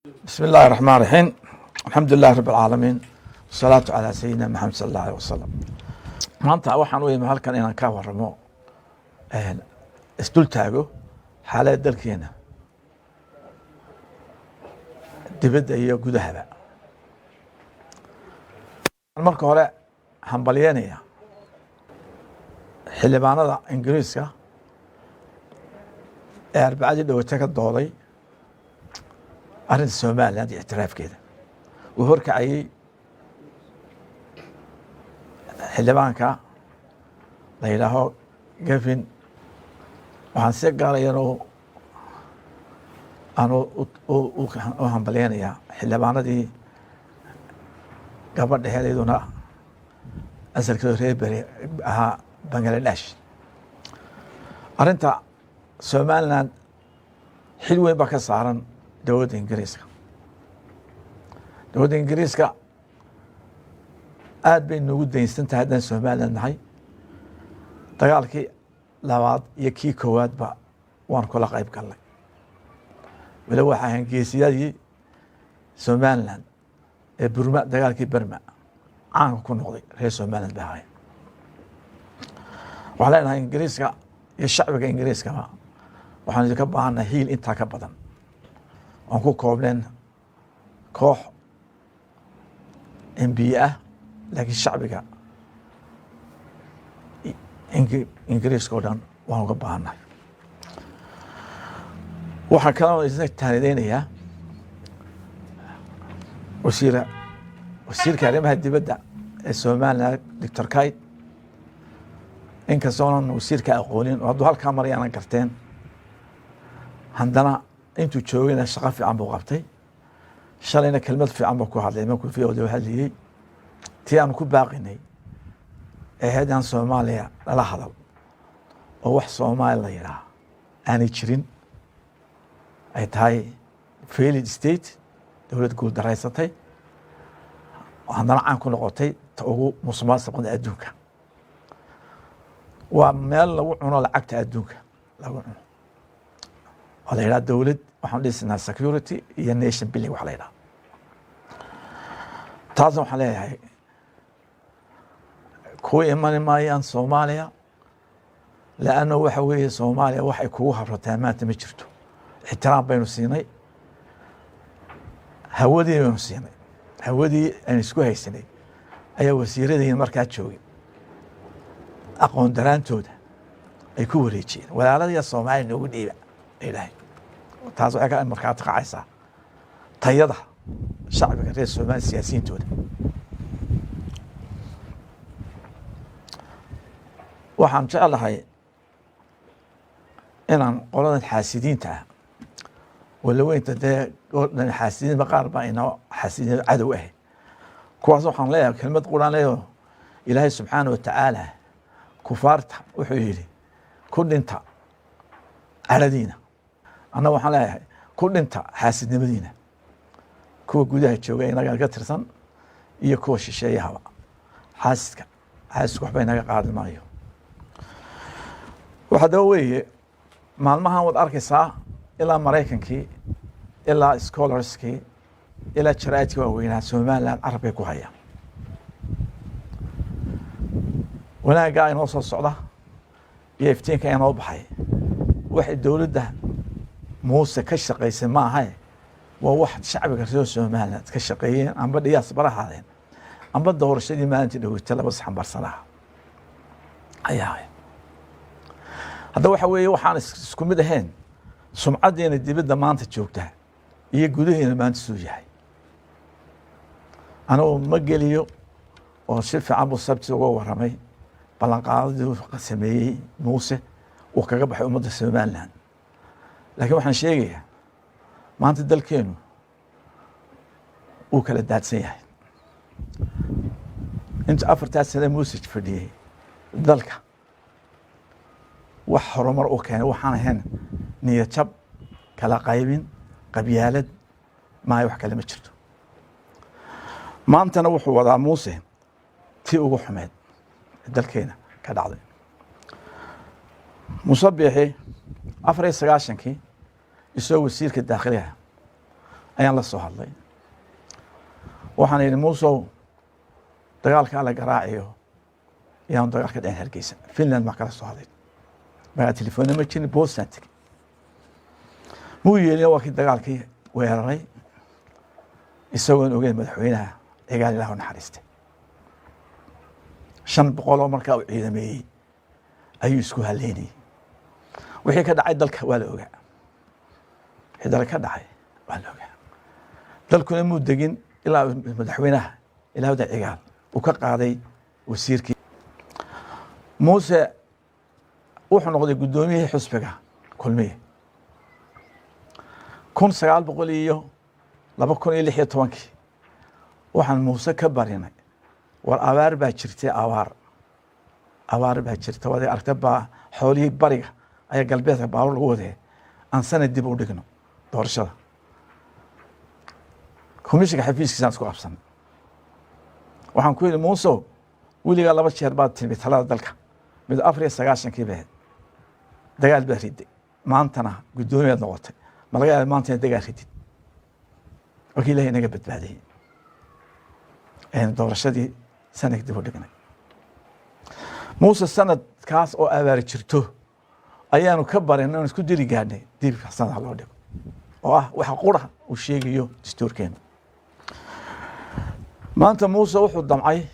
بسم الله الرحمن الرحيم الحمد لله رب العالمين والصلاة على سيدنا محمد صلى الله عليه وسلم. maanta waxaan u imi halkan inaan ka waramo isdul taago xaaladda dalkeena dibadda iyo gudahaba. marka hore hambalyeynaya xildhibaanada Ingiriiska ee arbacadii dhawata ka dooday arrinta Soomaaliland iyo ictiraafkeeda uu horkacayay xildhibaanka la yidhaaho Gavin. waxaan si gaaraya u hambalyeynayaa xildhibaanadii gabadha heleyduna asalkeedu reer beri ahaa Bangladesh. arrinta Somaliland xil weyn baa ka saaran dowladda Ingiriiska. dowladda Ingiriiska aad bay noogu daynsan tahay haddaan Somaliland nahay. dagaalkii labaad iyo kii koowaadba waan kula qayb galnay. weli waxaa ahayn geesiyadii Somaliland ee Burma, dagaalkii Burma caanka ku noqday reer Somaliland bay ahaayeen. waxaan leenahay Ingiriiska iyo shacbiga Ingiriiskaba waxaan idinka baahannahay hiil intaa ka badan oon ku koobneen koox MB ah, laakiin shacbiga Ingiriiska oo dhan waan uga baahannahay. waxaan kaloo isna taanideynayaa wasiirka arrimaha dibadda ee Somaliland Dr. Kite. inkastoonan wasiirka aqoonin oo hadduu halkaa maray aanan garteen, haddana intuu joogayna shaqo fiican buu qabtay. shalayna kelmad fiican buu ku hadlay markuu VOD hadlayay. tii aan ku baaqinay ee haddaan Soomaaliya lala hadal oo wax Soomaali la yidhaah aanay jirin, ay tahay failed state, dowlad guul daraysatay, haddana caan ku noqotay ta ugu musuqmaasuqa adduunka. waa meel lagu cuno lacagta adduunka lagu cuno. waa la yidhaha dowlad, waxaan dhisinaa security iyo nation building wax la yidhaha. taasna waxaan leeyahay kuwa imani maayaan Soomaaliya, laanna waxa weeye Soomaaliya waxay kugu habrataa maanta ma jirto. ixtiraam baynu siinay, hawadii baynu siinay, hawadii aynu isku haysanay ayaa wasiiradayna markaa joogay aqoon daraantooda ay ku wareejiyeen. walaaladiya Soomaaliya noogu dhiiba ilaahay. taas waxay ka markaa taqacaysaa tayada shacbiga reer Soomaaliya siyaasiyiintooda. waxaan jeclahay inaan qoladan xaasidiinta ah wala weynta dee goordhan xaasidiinba qaar baa inoo xaasidiin cadow ah. kuwaas waxaan leeyahay kelmad quraan leeyahay ilaahay subxaana wa tacaala kufaarta wuxuu yidhi ku dhinta caradiina. anna waxaan leeyahay ku dhinta xaasidnimadiina. kuwa gudaha jooga inaga ka tirsan iyo kuwa shisheeyahaba. xaasidku waxba inaga qaadi maayo. waxa daba weeye maalmahan waad arkaysaa ilaa Maraykankii, ilaa scholarskii, ilaa jaraa'idkii waaweynaa Somaliland carab bay ku hayaan. wanaaggaa inoo soo socda iyo iftiinka inoo baxay waxay dowladda muuse ka shaqaysay ma ahae, waa wax shacbiga reer Somaliland ka shaqeeyeen, amba dhiyaas barahaadeen, amba doorashadii maalintii dhaweytay laba saxanbarsanaha ayaa ahayd. hadda waxa weeye waxaan isku mid ahayn sumcaddeena dibadda maanta joogta iyo gudaheena maanta suu yahay. anigu ma geliyo oo si fiican buu sabti uga warramay ballanqaadadii sameeyey muuse uu kaga baxay ummadda Somaliland. laakiin waxaan sheegayaa maanta dalkeenu uu kala daadsan yahay. inta 4 sano muuse fadhiyey dalka wax horumar u keenay waxaan ahayn niyad jab, kala qaybin, qabyaalad, maayo wax kale ma jirto. maantana wuxuu wadaa muuse tii ugu xumeed dalkeena ka dhacday. Muuse Biixi 94kii isagoo wasiirka dakhliga ayaan la soo hadlay waxaan yidhi muusow dagaalka alla garaaciyo yaan dagaalka dhicin Hargeysa Finland ma kala soo hadlay baa telefoon ma jirin boostaan tagay muu yeelin waa kii dagaalkii weeraray isagoon ogeyn madaxweynaha cigaal ilaahu naxariistay 500 oo markaa uu ciidameeyey ayuu isku haleynayay wixii ka dhacay dalka waa la ogaa wixii dalka ka dhacay waa la ogaa dalkuna muu degin ilaa madaxweynaha ilaahu da cigaal uu ka qaaday wasiirkii muuse wuxuu noqday gudoomiyihii xusbiga kulmiye 1916 waxaan muuse ka barinay war abaar baa jirtay abaar baa jirta wada aragtay baa xoolihii bariga ayaa galbeedka baalo lagu waday aan sanad dib u dhigno doorashada komishiga xafiiskiisa isku qabsan waxaan ku yiri muuse wiliga 2 jeer baad timi talada dalka mid 94kii baa dagaal baa riday maantana gudoomiyaad noqotay ma laga yaabaa maanta dagaal ridid وكي لا ينقبت بعدين يعني دور الشدي سنة كده بدقنا موسى السنة كاس أو أبار شرته أيانو كبر إنه نسكت ديري قاعدين دير حسن على ودك وحقورها والشيء يو دستور كان ما أنت موسى وحد دمعي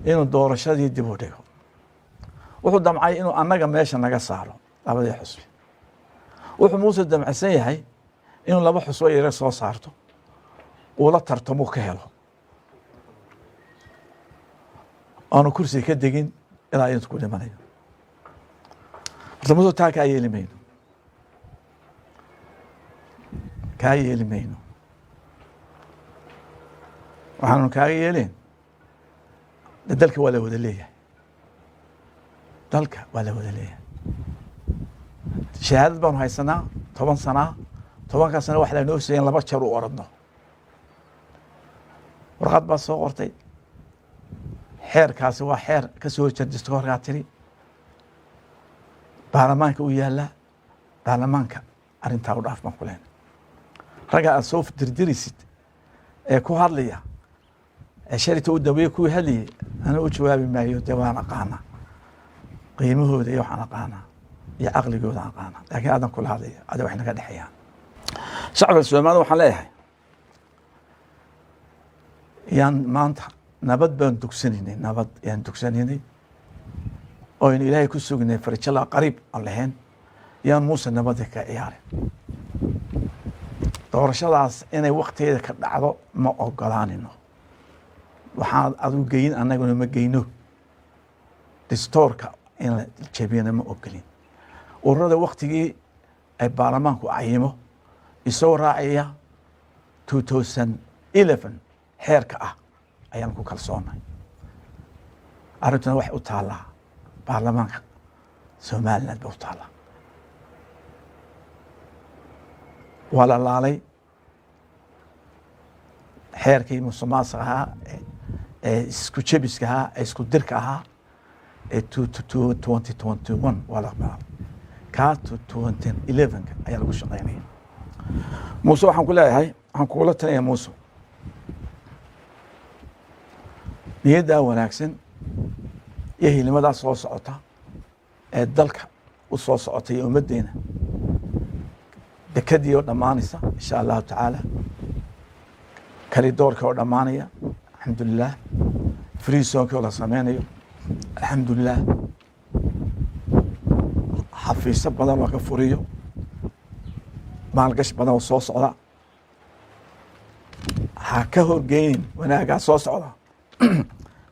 إنه دور الشدي دي بدقه وحد دمعي إنه أنا جماش أنا جساره أبدا يحسب وحد موسى الدمع سيهاي inuu laba xusoo yare soo saarto oo la tartamo ka helo aanu kursi ka degin ilaa intuu ku dhimanayo tartamadu taa ka yeeli mayno waxaanu kaaga yeelin dalka waa la wada leeyahay shahaadad baanu haysanaa 10 sano 10 sano wax la noo siiyeen 2 jeer u oradno warqad baa soo qortay xeerkaasi waa xeer ka soo jeedista horga tiri baarlamaanka u yaala baarlamaanka arinta u dhaaf ma kuleen raga soo diririsid ee ku hadlaya ee sharita u daweey ku hadlay ana u jawaabi maayo dawaan aqaana qiimahooda iyo waxaan aqaana iyo aqligooda aqaana laakiin aadan kula hadlaya ada wax naga dhaxayaan شعب السومال waxaan leeyahay yaan maanta nabad baan dugsanay oo in Ilaahay ku sugnay farjala qariib allahen yaan Muuse nabad ka ciyaaray doorashadaas inay waqtigeeda ka dhacdo ma ogolaanino waxaan adu geyn anaguna ma geyno distorka in la jabiyana ma ogolin ururada waqtigii ay baarlamaanku ayimo isoo raacaya 2011 xeerka ah ayaan ku kalsoonay arintana wax u taala baarlamaanka Soomaaliland buu taala wala laalay xeerkii musuqmaasuqa isku jebiska isku dirka 2021 wala ka 2011 ayaa lagu shaqeynay موسى waxaan ku leeyahay waxaan ku la talinayaa Muuse niyada wanaagsan iyo hilimada soo socota ee dalka u soo socotay ummadeena dekadiyo dhamaanaysa insha Allah taala kali doorka oo dhamaanaya alxamdulillah free zone la sameynayo alxamdulillah xafiis badan oo ka furiyo maalgash badan oo soo socda ha ka horgeyn wanaaga soo socda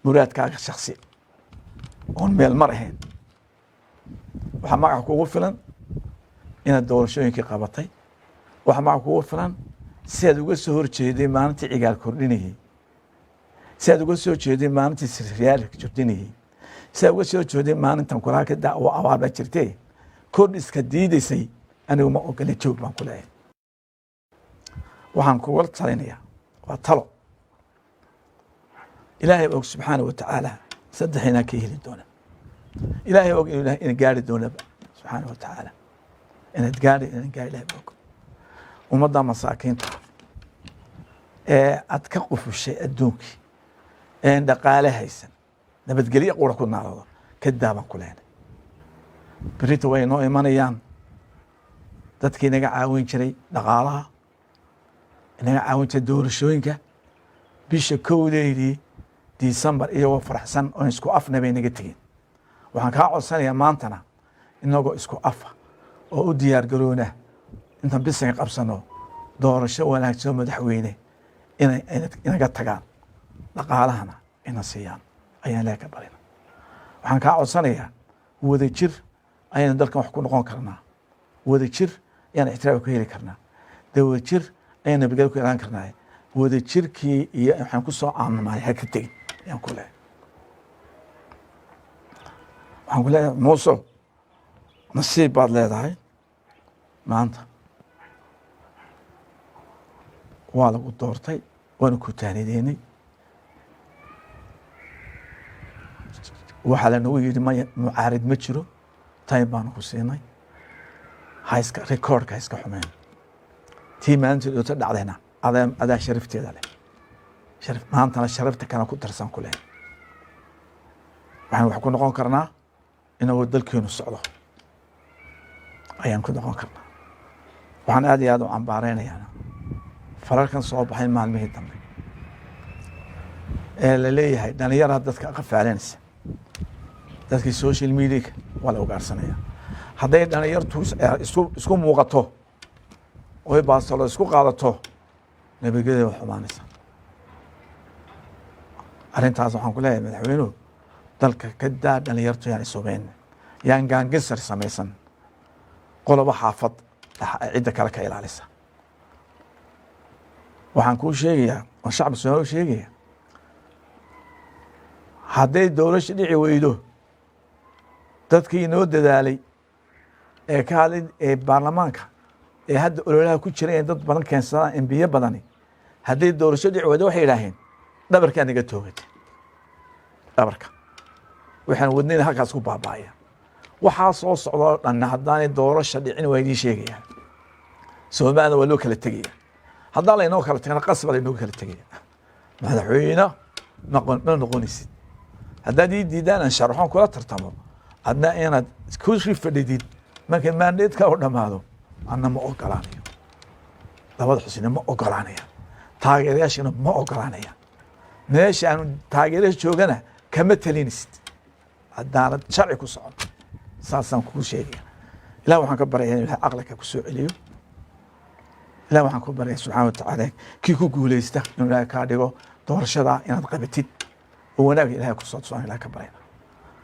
muraadkaaga shakhsi oon meel mar ahayn waxa magac kugu filan inaad doorashooyinkii qabatay waxa magac kugu filan si aad uga soo horjeeday maalintii cigaal kordhinayay si aad uga soo jeeday maalintii sirriyaal kordhinayay si aad uga soo jeeday maalintan kulaha ka daawo abaar baa jirtay kordhiska diidaysay أنا وما أقول تشوف ما كله وعن كل صلينيا وطلع إلهي أوك سبحانه وتعالى صدقنا كيه للدولة إلهي أوك إن قال الدولة سبحانه وتعالى إن تقال إلهي أوك ummadda masaakiinta aad ka qufushay adduunkii dhaqaale haysan nabadgelyo qura ku naalado ka daaban ku leenay berita way noo imanayaan dadkii naga caawin jiray dhaqaalaha naga caawin jiray doorashooyinka bisha 1 December iyagoo faraxsan oo isku afna bay naga tegeen waxaan kaa codsanayaa maantana inagoo isku afa oo u diyaar garoona intaan bisan qabsano doorasho wanaagsan madaxweyne inaga tagaan dhaqaalahana ina siiyaan ayaan leeka barina waxaan kaa codsanayaa wada jir ayaan dalkan wax ku noqon karnaa wada jir ayaan ixtiraam ku heli karnaa wada jir ayaan nabadgelyo ku helaan karnaa wada jirkii iyo waxaan ku soo caanamay ha ka tegin ayaan ku leeyahay waxaan ku leeyahay Muuse nasiib baad leedahay maanta waa lagu doortay waana ku taanideynay waxaa lanagu yidhi mucaarid ma jiro time baanu ku siinay hayska recordka hayska xumeen tii maalinteed oo ta dhacdayna adaa sharafteeda leh sharaf maantana sharafta kana ku darsan ku leh waxaan wax ku noqon karnaa inuu dalkeenu socdo ayaan ku noqon karnaa waxaan aad iyo aad u cambaareynayana fararkan soo baxay maalmihii dambe la leeyahay dhalinyarada dadka qafaalanaysa dadkii social media waa la ugaarsanaya hadday dhalinyartu isku muuqato oo baasalo isku qaadato nabadgelyo wax xumaanaysa arrintaas waxaan ku leeyahay madaxweynuhu dalka ka daa dhalinyartu yaan isumeyn yaan gaangisar samaysan qolobo xaafad cidda kale ka ilaalisa waxaan kuu sheegayaa oo shacbi Soomaaliya sheegaya hadday doorasho dhici weydo dadkii inoo dadaalay ka hadlay baarlamaanka hadda ololaha ku jira in dad badan keensadaan MPya badani hadday doorasho dhici weydo waxay yidhaaheen dhabarkaa naga toogatay dhabarka waxaan wadnayna halkaas ku baaba'aya waxaa soo socdoo dhan haddaanay doorasho dhicin waa idiin sheegayaan Soomaalida waa loo kala tegaya haddaan laynoo kala tegana qasab laynoo kala tegaya madaxweyne ma noqonaysid haddaad ii diidaan aan sharaxoon kula tartamo adna inaad ku fadhidid marka mandateeka u dhammaado anna ma ogolaanayo labada xusina ma ogolaanaya taageerayaashina ma ogolaanaya meesha aanu taageerayaasha joogana kama talinaysid haddaanad sharci ku socon saasaan kuu sheegaya ilaah waxaan ka baraya in ilaah aqliga ku soo celiyo ilaah waxaan ku baraya subxaana wa tacaala kii ku guulaysta inuu ilaah kaa dhigo doorashada inaad qabatid oo wanaag ilaah ku soo tusaan ilaah ka baraya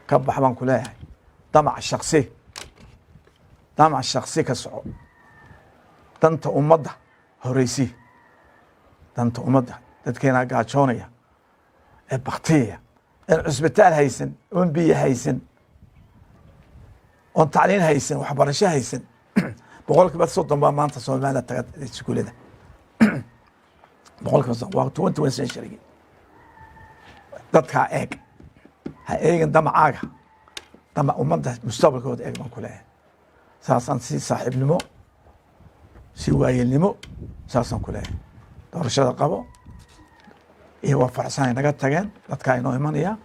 ka bax baan ku leeyahay damac shakhsi ka soco danta ummadda horeysi danta ummadda dadkeena gaajoonaya baktiyaya cusbitaal haysan oon biyo haysan oon tacliin haysan waxbarasho haysan 30% baa maanta Soomaaliya taga iskuulada 30% waa 21 century dadka eeg ha eegin damacaaga damac ummadda mustaqbalkooda eeg baan ku leeyahay saasan si saaxiibnimo si waayelnimo saasan ku leeyahay doorashada qabo iyo waa farxsan naga tageen dadka inoo imanaya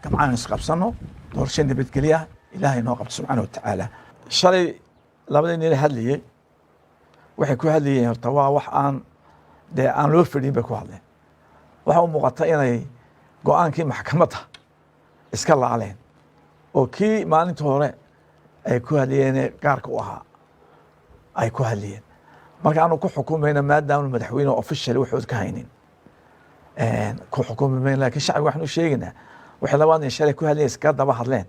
gamcaan isqabsano doorasho nabadgelyo ilaahay noo qabto subxaanahu wa tacaala shalay labada nin hadlayay waxay ku hadlayeen horta waa wax aan loo fadhin bay ku hadleen waxa u muuqata inay go'aankii maxkamadda iska laaleen oo kii maalintii hore ay ku hadlayeen gaarka u ahaa ay ku hadlayeen marka aanu ku xukumayna maadaama madaxweyne official wuxuu ka haynin ku xukumayna laakiin shacabka waxaanu sheegaynaa waxay labada nin shalay ku hadlayeen iska daba hadleen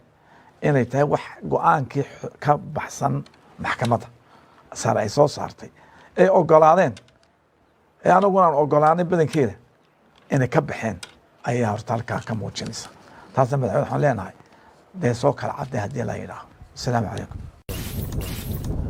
inay tahay wax go'aankii ka baxsan maxkamadda sare ay soo saartay ay ogolaadeen anaguna aan ogolaanay badankeeda inay ka baxeen ayaa horta halkaa ka muujinaysa taasna madaxweyne waxaan leenahay dee soo kala cadday haddii la yidhaaho asalaamu calaykum